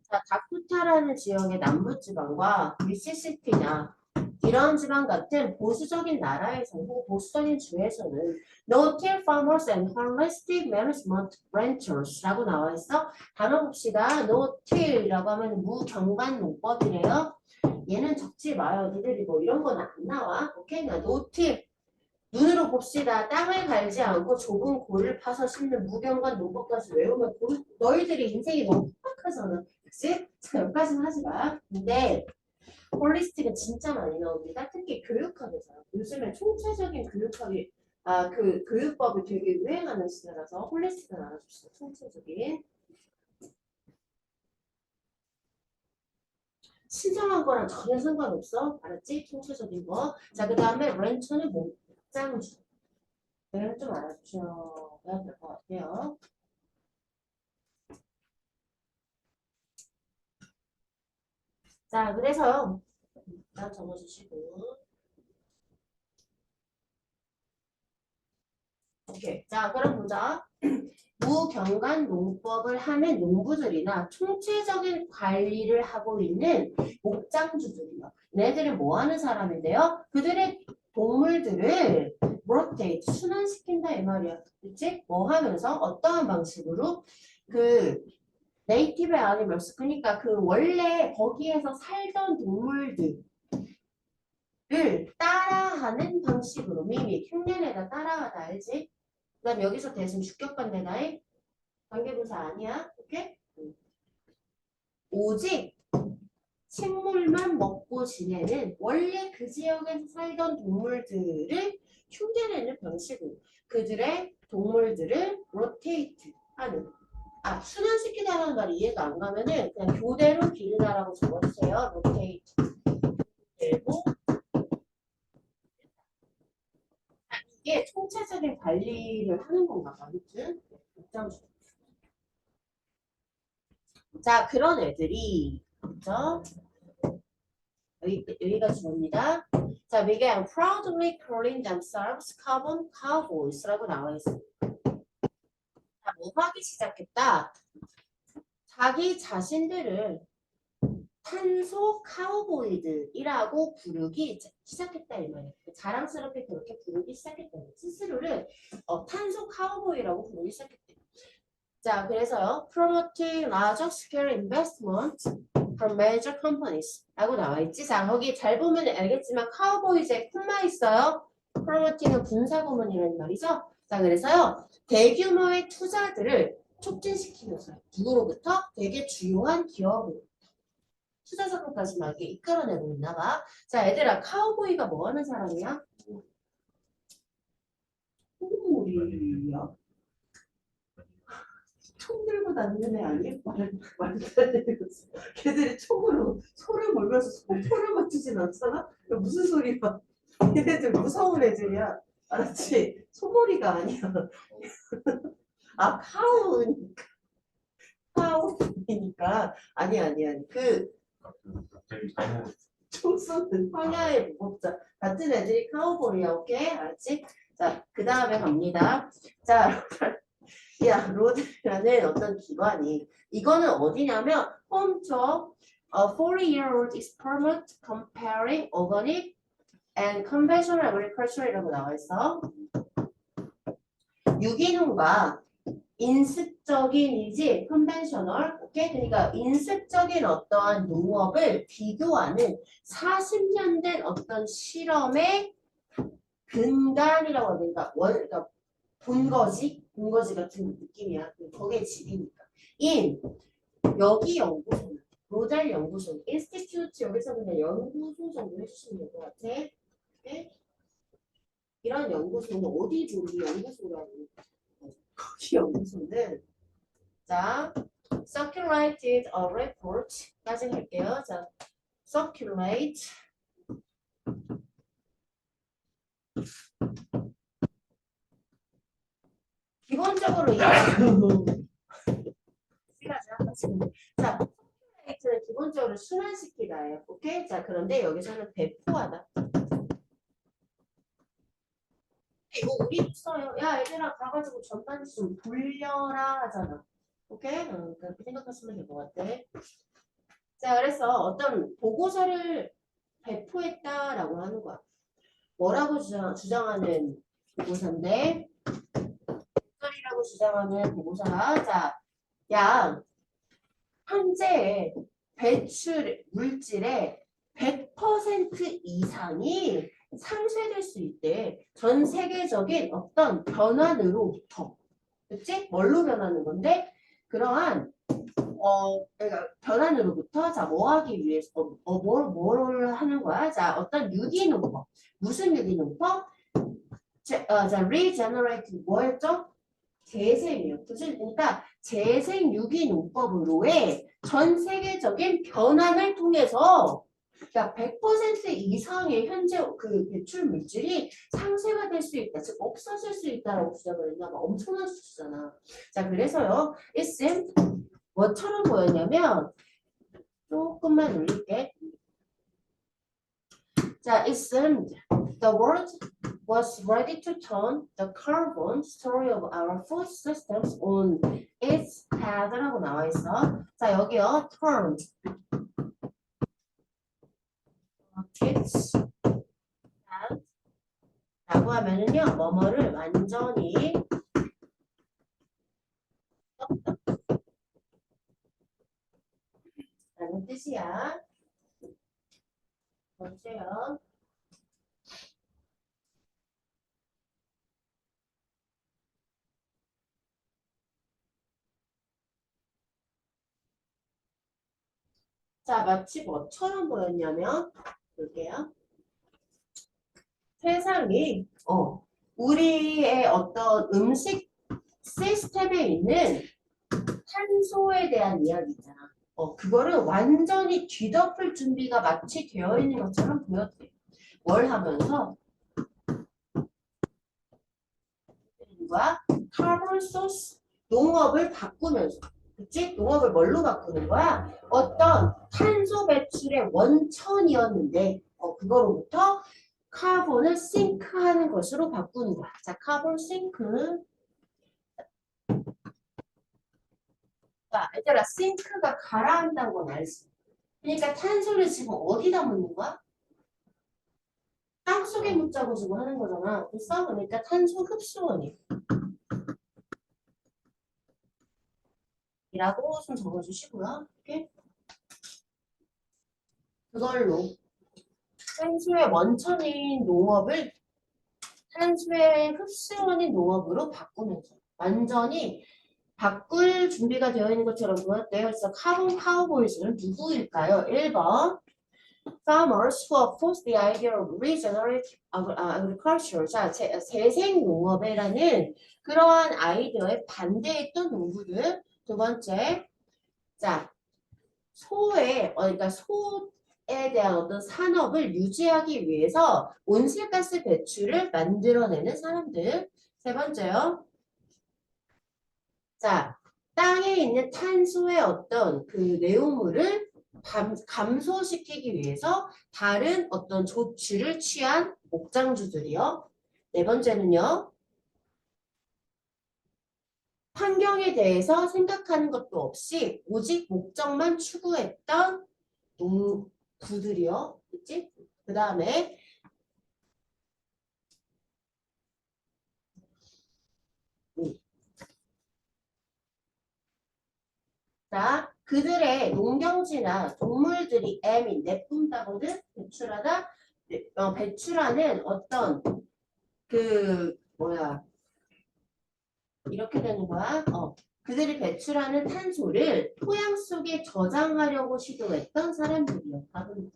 자, 다코타라는 지역의 남부지방과 미시시피나 이런 지방 같은 보수적인 나라에서는 혹은 보수적인 주에서는 No-till farmers and holistic management ranchers라고 나와 있어. 단어 봅시다. No-till이라고 하면 무경관 농법이래요. 얘는 적지 마요. 니들이 뭐 이런 건 안 나와. 오케이? 나 No-till 눈으로 봅시다. 땅을 갈지 않고 좁은 골을 파서 심는 무경관 농법까지 외우면 너희들이 인생이 너무 팍팍하잖아. 그치? 자, 여기까지는 하지 마. 근데 홀리스틱은 진짜 많이 나옵니다. 특히 교육학에서. 요즘에 총체적인 교육학이 그 교육법이 되게 유행하는 시대라서 홀리스틱은 알아줍시다. 총체적인. 신성한 거랑 전혀 상관없어. 알았지? 총체적인 거. 자, 그 다음에 렌처는 목장주. 이건 좀 알아주셔야 될 것 같아요. 자, 그래서요. 일단 적어주시고. 오케이. 자, 그럼 보자. 무경관 농법을 하는 농부들이나 총체적인 관리를 하고 있는 목장주들이요. 얘네들은 뭐 하는 사람인데요? 그들의 동물들을 rotate, 순환시킨다 이 말이야. 그치? 뭐 하면서 어떠한 방식으로 그 네이티브 애니멀스 그러니까 그 원래 거기에서 살던 동물들을 따라하는 방식으로 미미 흉내내다 따라하다 알지? 그 다음 여기서 대신 주격관대다 관계부사 아니야. 오케이? 오직 식물만 먹고 지내는 원래 그 지역에서 살던 동물들을 흉내내는 방식으로 그들의 동물들을 로테이트 하는 순환시키다라는 말이 이해가 안 가면은 그냥 교대로 기르다라고 적어주세요. 로테이트 되고 이게 총체적인 관리를 하는 건가 봐. 아무튼 자 그런 애들이 그죠? 여기가 주어입니다. 자, began proudly calling themselves carbon cowboys라고 나와 있습니다. 자, 뭐 하기 시작했다? 자기 자신들을 탄소 카우보이들이라고 부르기 시작했다 이 말이에요. 자랑스럽게 그렇게 부르기 시작했다. 스스로를 탄소 카우보이라고 부르기 시작했대요. 자, 그래서요. promoting larger scale investment from major companies 라고 나와 있지. 자, 거기 잘 보면 알겠지만 카우보이즈에 콤마 있어요. promoting은 분사구문이라는 말이죠. 자, 그래서요. 대규모의 투자들을 촉진시키면서 누구로부터? 되게 주요한 기업으로 투자 자금까지 막 이렇게 이끌어내고 있나 봐. 자, 얘들아, 카우보이가 뭐 하는 사람이야? 호구무리야. 총 들고 다니는 애 아니야? 말도 안 되는 거지. 걔들이 총으로 소를 몰면서 소를 맞추진 않잖아? 무슨 소리야? 걔네들 무서운 애들이야. 알았지? 소머리가 아니야. 카우니까. 카우니까. 아니. 총 쏘는 황야의 무법자. 같은 애들이 카우보이야. 오케이? 알았지? 자, 그 다음에 갑니다. 자, 야, 로드라는 어떤 기관이 이거는 어디냐면 home to a 40-year-old experiment comparing organic and conventional agriculture이라고 나와 있어. 유기농과 인습적인이지 컨벤셔널 오케이? 그러니까 인습적인 어떠한 농업을 비교하는 40년 된 어떤 실험의 근간이라고 하니까 그러니까 본거지 같은 느낌이야. 거기에 집이니까. 여기 연구소, 로달 연구소, 인스티튜트 여기서 그냥 연구소 정도 해주시면 될 것 같아. 네? 이런 연구소는 어디 우리 연구소라고 거기 연구소는 자 circulated a report까지 할게요. 자 circulate 기본적으로 자 circulate는 기본적으로 순환시키다예요. 오케이? 자 그런데 여기서는 배포하다. 이거 우리도 써요. 야 얘들아 가가지고 전단지 좀 돌려라 하잖아. 오케이? 그렇게 생각하시면 될 것 같아. 자 그래서 어떤 보고서를 배포했다라고 하는 거야. 뭐라고 주장하는 보고서인데 이라고 주장하는 보고서가 자, 약 현재 배출 물질의 100% 이상이 상쇄될 수 있대. 전 세계적인 어떤 변환으로부터. 그치? 뭘로 변하는 건데? 그러한 그러니까 변환으로부터 자, 뭐 하기 위해서 뭘 하는 거야? 자, 어떤 유기농법. 무슨 유기농법? 자, regenerate 뭐였죠? 재생이요. 그러니까 재생 유기농법으로의 전 세계적인 변환을 통해서 그러니까 100% 이상의 현재 그 배출 물질이 상쇄가 될 수 있다. 즉 없어질 수 있다라고 주장을 했나 봐. 엄청난 수치잖아. 자 그래서요. SM 뭐처럼 보였냐면 조금만 올릴게. 자, it seemed the world was ready to turn the carbon story of our food systems on its head라고 나와 있어. 자, 여기요, turn its head 라고 하면은요, 뭐뭐를 완전히 라는 뜻이야. 보세요. 자, 마치 뭐처럼 보였냐면, 볼게요. 세상이, 우리의 어떤 음식 시스템에 있는 탄소에 대한 이야기 있잖아. 그거를 완전히 뒤덮을 준비가 마치 되어 있는 것처럼 보였대. 뭘 하면서? 거야? 카본 소스 농업을 바꾸면서. 그치? 농업을 뭘로 바꾸는 거야? 어떤 탄소 배출의 원천이었는데 그거로부터 카본을 싱크하는 것으로 바꾸는 거야. 자, 카본 싱크. 자, 얘들아, 싱크가 가라앉는 건 알지? 그러니까 탄소를 지금 어디다 묻는 거야? 땅속에 묻자고 지금 하는 거잖아. 그래서 그러니까 탄소 흡수원이 이라고 좀 적어주시고요. 이렇게 그걸로 탄소의 원천인 농업을 탄소의 흡수원인 농업으로 바꾸면서 완전히 바꿀 준비가 되어 있는 것처럼 보였대요. 그래서 카본 카우보이즈는 누구일까요? 1번 farmers who oppose the idea of regenerative agriculture. 자, 재생 농업이라는 그러한 아이디어에 반대했던 농부들. 두 번째, 자, 그러니까 소에 대한 어떤 산업을 유지하기 위해서 온실가스 배출을 만들어내는 사람들. 세 번째요. 자, 땅에 있는 탄소의 어떤 그 내용물을 감소시키기 위해서 다른 어떤 조치를 취한 목장주들이요. 네 번째는요. 환경에 대해서 생각하는 것도 없이 오직 목적만 추구했던 농부들이요. 그치? 그 다음에 자, 그들의 농경지나 동물들이 M이 내뿜다거든 배출하다 배출하는 어떤 그 뭐야 이렇게 되는 거야. 그들이 배출하는 탄소를 토양 속에 저장하려고 시도했던 사람들이요. 답은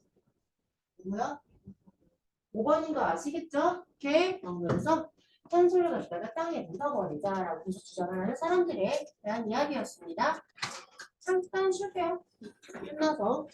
누구야? 5번인 거 아시겠죠? 오케이? 그래서 탄소를 갖다가 땅에 묻어버리자라고 주장하는 사람들에 대한 이야기였습니다. 잠깐 쉴게요. 끝나서.